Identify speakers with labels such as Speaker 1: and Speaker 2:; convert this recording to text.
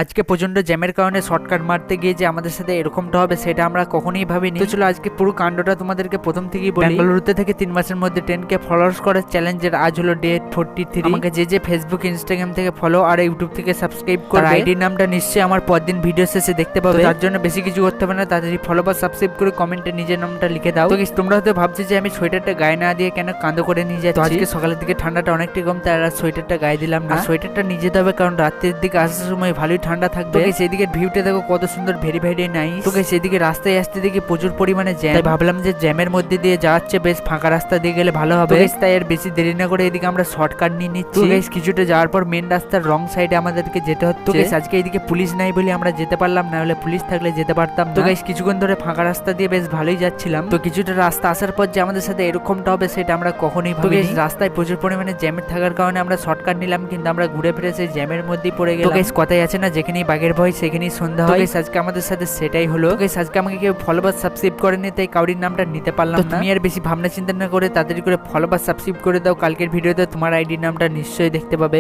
Speaker 1: আজকে প্রচন্ড জ্যামের কারণে শর্টকাট মারতে গিয়ে যে আমাদের সাথে এরকমটা হবে সেটা আমরা কখনোই ভাবিনি। তো চলো আজকে পুরো কাণ্ডটা তোমাদেরকে প্রথম থেকেই বলি। বেঙ্গালুরুতে থেকে 3 মাসের মধ্যে 10K ফলোয়ার্স করার চ্যালেঞ্জের আজ হলো ডে 43। আমাকে যে ফেসবুক ইনস্টাগ্রাম থেকে ফলো আর ইউটিউব থেকে সাবস্ক্রাইব করে আইডির নামটা নিশ্চয়ই আমার পরদিন ভিডিও শেষে দেখতে পাবে। তার জন্য বেশি কিছু করতে হবে না, তাড়াতাড়ি ফলো বা সাবস্ক্রাইব করে কমেন্টে নিজের নামটা লিখে দাও। তো তোমরা হয়তো ভাবছো যে আমি সোয়েটারটা গায়ে না দিয়ে কেন কাঁদো করে নিয়ে যাচ্ছি। আজকে সকালের দিকে ঠান্ডাটা অনেকটাই কম, তাই আর সোয়েটারটা গায়ে দিলাম না। সোয়েটারটা নিয়ে যেতে হবে কারণ রাত্রের দিকে আসার সময় ভালোই ঠান্ডা থাকবে। সেদিকে ভিউটা দেখো কত সুন্দর, ভেরি ভেরি নাইস। তোকে সেদিকে রাস্তায় আসতে দেখি প্রচুর পরিমাণে জ্যাম, তাই ভাবলাম যে জ্যামের মধ্যে দিয়ে যাচ্ছে বেশ ফাঁকা রাস্তা দিয়ে গেলে ভালো হবে। তাই আর বেশি দেরি না করে এদিকে আমরা শর্টকাট নিয়ে নিচ্ছি। কিছুটা যাওয়ার পর মেন রাস্তার রং সাইডে আমাদেরকে যেতে হতো। আজকে এদিকে পুলিশ নাই বলে আমরা যেতে পারলাম না, হলে পুলিশ থাকলে যেতে পারতাম। তো গাইস কিছুক্ষণ ধরে ফাঁকা রাস্তা দিয়ে বেশ ভালোই যাচ্ছিলাম। তো কিছুটা রাস্তা আসার পর যে আমাদের সাথে এরকমটা হবে সেটা আমরা কখনোই ভাবিনি। রাস্তায় প্রচুর পরিমাণে জ্যামের থাকার কারণে আমরা শর্টকাট নিলাম, কিন্তু আমরা ঘুরে ফিরে সেই জ্যামের মধ্যেই পড়ে গেলাম। তো গাইস কথাই আছে না, যেখানেই বাঘের ভয় সেখানেই সন্ধ্যা হয়। আজকে আমাদের সাথে সেটাই হলো। আজকে আমাকে কেউ ফলো বা সাবস্ক্রাইব করেনি, তাই কাউরির নামটা নিতে পারলাম না। তুমি আর বেশি ভাবনা চিন্তা না করে তাড়াতাড়ি করে ফলো বা সাবস্ক্রাইব করে দাও। কালকের ভিডিওতে তোমার আইডির নামটা নিশ্চয়ই দেখতে পাবে।